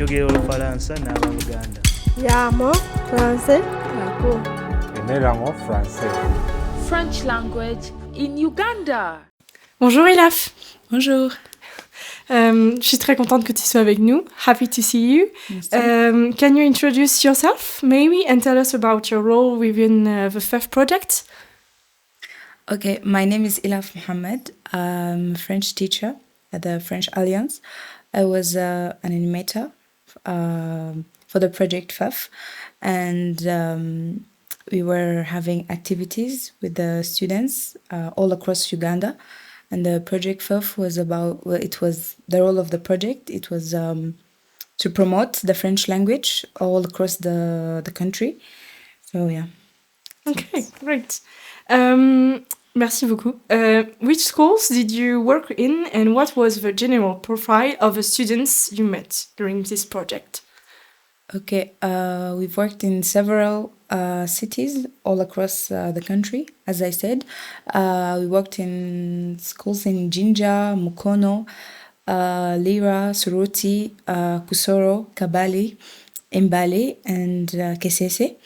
njogera Olufalansa n'Abaluganda. Yamo, français, yako. Enelango français. French language in Uganda. Bonjour ELAF. Bonjour. Je suis très contente que tu sois avec nous. Happy to see you. Can you introduce yourself, maybe, and tell us about your role within the FEF project? Okay, my name is ELAF Mohammed. I'm a French teacher at the French Alliance. I was an animator for the project FEF, and we were having activities with the students all across Uganda. And the project FEF was about, well, it was the role of the project. It was to promote the French language all across the country. So, yeah. Okay, great. Merci beaucoup. Which schools did you work in, and what was the general profile of the students you met during this project? Okay, we've worked in several cities all across the country, as I said. We worked in schools in Jinja, Mukono, Lira, Suruti, Kusoro, Kabali, Mbale, and Kesese,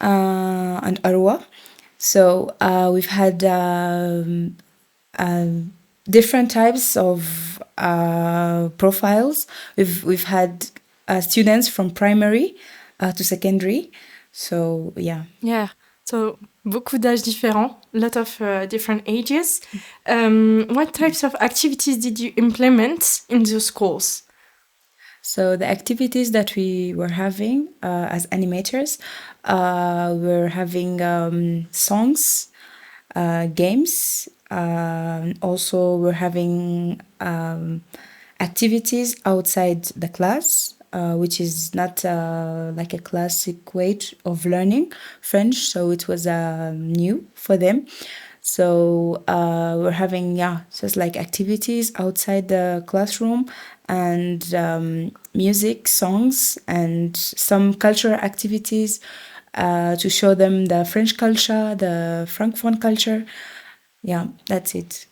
and Arua. So we've had different types of profiles. We've had students from primary to secondary. So, yeah. Yeah, so beaucoup d'âges différents, a lot of different ages. What types of activities did you implement in those schools? So the activities that we were having as animators, we're having songs, games. Also, we're having activities outside the class, which is not like a classic way of learning French. So it was new for them. So we're having, just like activities outside the classroom, and music, songs, and some cultural activities to show them the French culture, the Francophone culture. Yeah, that's it.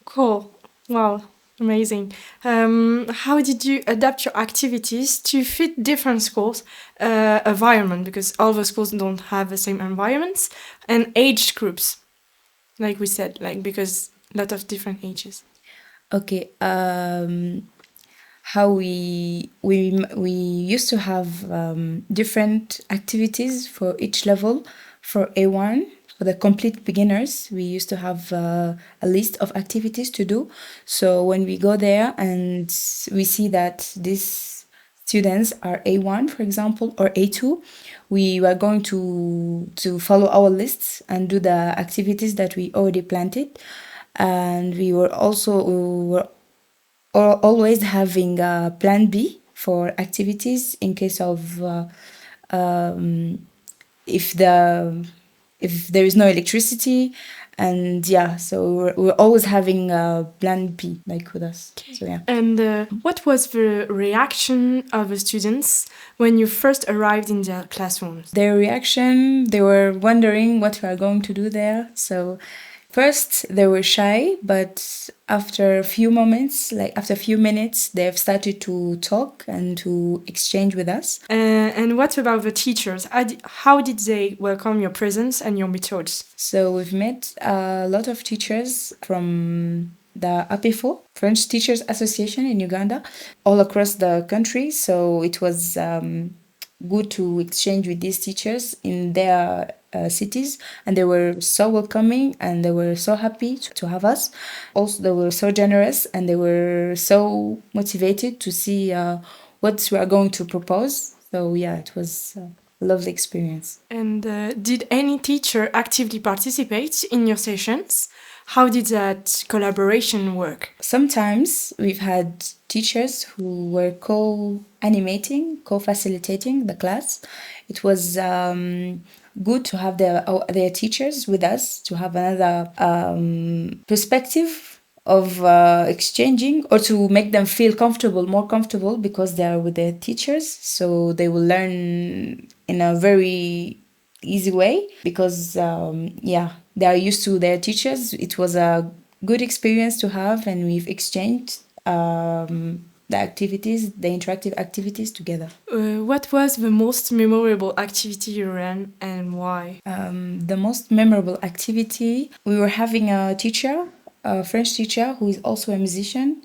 Cool. Wow, amazing. How did you adapt your activities to fit different schools' environment? Because all the schools don't have the same environments, and age groups, like we said, because a lot of different ages. Okay. How we used to have different activities for each level. For A1, for the complete beginners, we used to have a list of activities to do. So when we go there and we see that these students are A1, for example, or A2, we were going to follow our lists and do the activities that we already planned. And we were always having a plan B for activities in case of if there is no electricity, and so we're always having a plan B with us. So yeah. And what was the reaction of the students when you first arrived in their classrooms? Their reaction, they were wondering what we are going to do there. So first, they were shy, but after a few minutes, they've started to talk and to exchange with us. And what about the teachers? How did they welcome your presence and your methods? So we've met a lot of teachers from the APEFO, French Teachers Association in Uganda, all across the country. So it was good to exchange with these teachers in their cities, and they were so welcoming and they were so happy to have us. Also, they were so generous and they were so motivated to see what we are going to propose. So yeah, it was a lovely experience. And did any teacher actively participate in your sessions? How did that collaboration work? Sometimes we've had teachers who were co-animating, co-facilitating the class. It was good to have their teachers with us, to have another perspective of exchanging, or to make them feel more comfortable because they are with their teachers. So they will learn in a very easy way because they are used to their teachers. It was a good experience to have, and we've exchanged the activities, the interactive activities together. What was the most memorable activity you ran and why? The most memorable activity, we were having a teacher, a French teacher who is also a musician,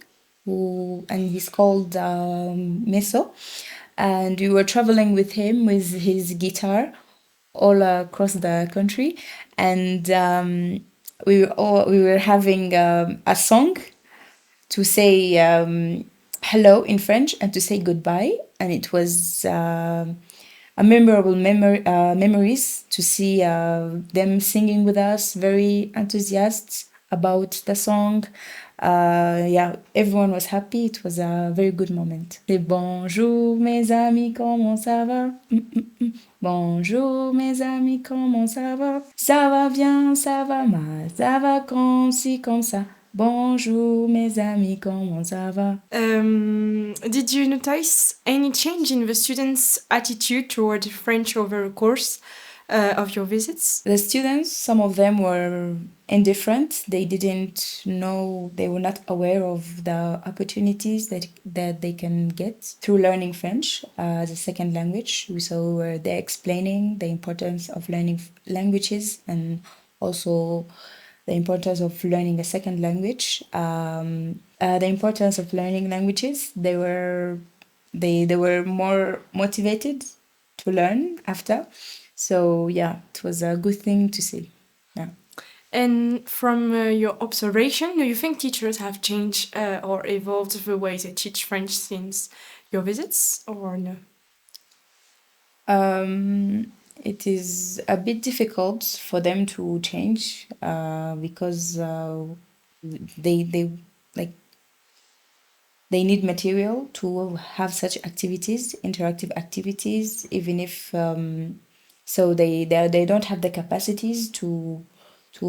and he's called Meso. And we were traveling with him with his guitar all across the country, and we were having a song to say hello in French and to say goodbye, and it was a memorable memories to see them singing with us, very enthusiastic about the song. Yeah, everyone was happy. It was a very good moment. C'est bonjour mes amis, comment ça va? Bonjour mes amis, comment ça va? Ça va bien, ça va mal, ça va comme ci, comme ça. Bonjour mes amis, comment ça va? Did you notice any change in the students' attitude toward French over the course of your visits? The students, some of them were indifferent. They didn't know, they were not aware of the opportunities that they can get through learning French as a second language. So they're explaining the importance of learning languages and also the importance of learning a second language. The importance of learning languages, they were more motivated to learn after. So yeah, it was a good thing to see. Yeah. And from your observation, do you think teachers have changed or evolved the way they teach French since your visits, or no? It is a bit difficult for them to change because they like they need material to have such activities, interactive activities, even if so they don't have the capacities to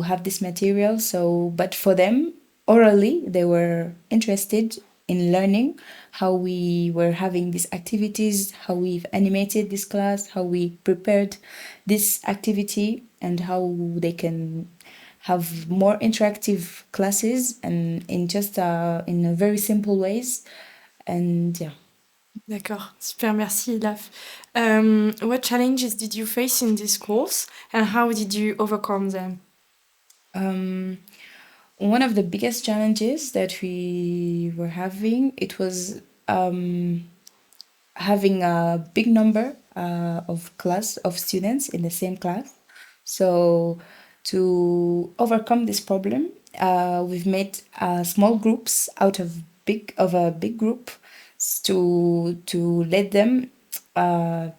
have this material. So, but for them, orally, they were interested in learning how we were having these activities, how we've animated this class, how we prepared this activity, and how they can have more interactive classes and in just in a very simple ways. And yeah. D'accord, super, merci Elaf. What challenges did you face in this course and how did you overcome them? One of the biggest challenges that we were having, it was having a big number of students in the same class. So to overcome this problem, we've made small groups out of a big group to let them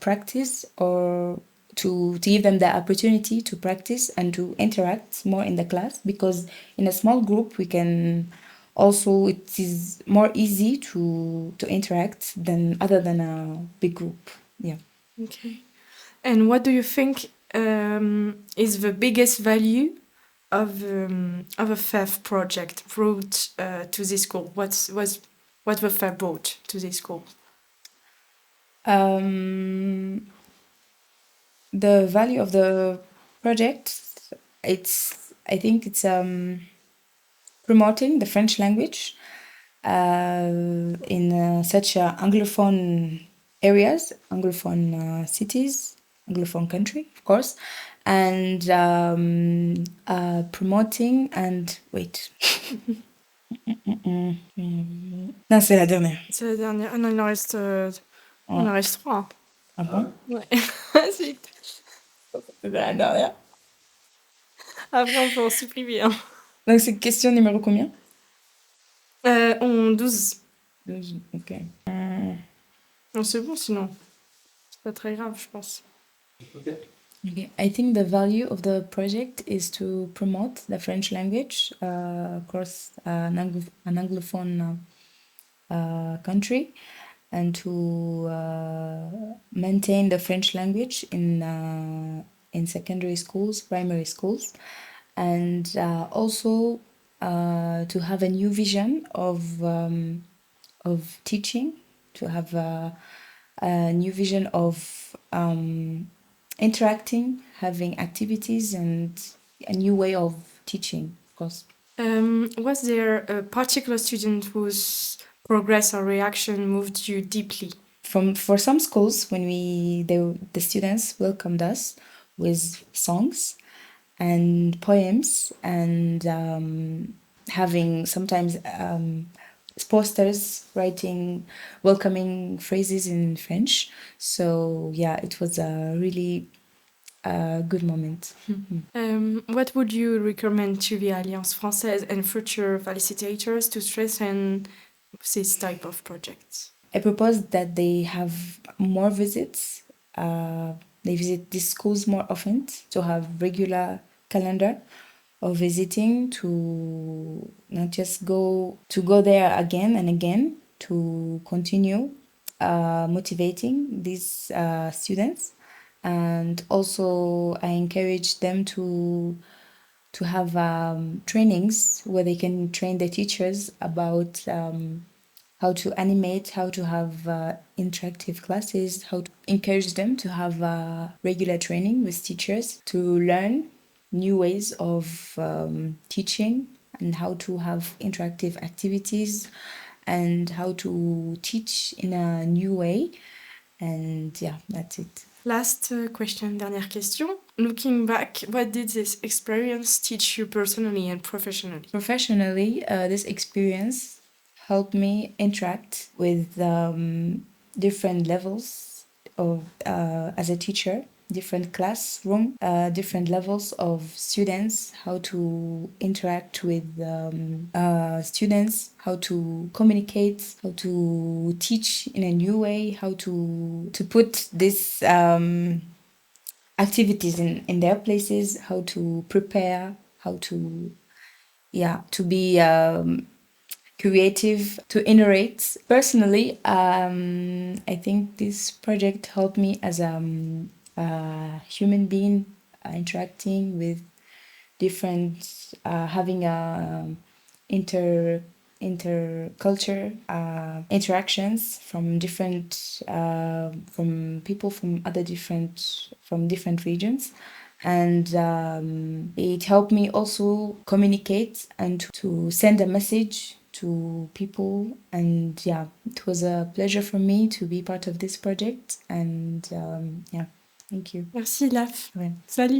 practice or to give them the opportunity to practice and to interact more in the class, because in a small group we can also, it is more easy to interact than other than a big group. Yeah. Okay. And what do you think is the biggest value of a FEF project brought to this school? What the FEF brought to this school? The value of the project, I think it's promoting the French language in such Anglophone areas, Anglophone cities, Anglophone country, of course, and promoting and wait. Non, c'est la dernière. C'est la dernière. Ah non, il en reste 3. Ah bon? Ouais. Vite. C'est la dernière. Après, on peut en supprimer. Hein. Donc, c'est question numéro combien? 12. 12, ok. Non, c'est bon sinon. C'est pas très grave, je pense. Okay. I think the value of the project is to promote the French language across an Anglophone country, and to maintain the French language in secondary schools, primary schools, and also to have a new vision of teaching, to have a new vision of interacting, having activities, and a new way of teaching, of course. Was there a particular student whose progress or reaction moved you deeply? For some schools, when the students welcomed us with songs and poems and having sometimes posters writing welcoming phrases in French. So yeah, it was a really good moment. What would you recommend to the Alliance Française and future facilitators to strengthen this type of projects? I propose that they have more visits. They visit these schools more often to have regular calendar of visiting, to not just go there again and again, to continue motivating these students. And also I encourage them to have trainings where they can train the teachers about how to animate, how to have interactive classes, how to encourage them to have regular training with teachers to learn new ways of teaching and how to have interactive activities and how to teach in a new way. And yeah, that's it. Last question, dernière question. Looking back, what did this experience teach you personally and professionally? Professionally, this experience helped me interact with different levels of as a teacher, different classroom, different levels of students, how to interact with students, how to communicate, how to teach in a new way, how to put this activities in their places, how to prepare, how to be creative, to iterate. Personally, I think this project helped me as a human being, interacting with different, having a interculture interactions from different from people from different regions, and it helped me also communicate and to send a message to people. And yeah, it was a pleasure for me to be part of this project. And yeah, thank you. Merci, Laf. Ouais. Salut.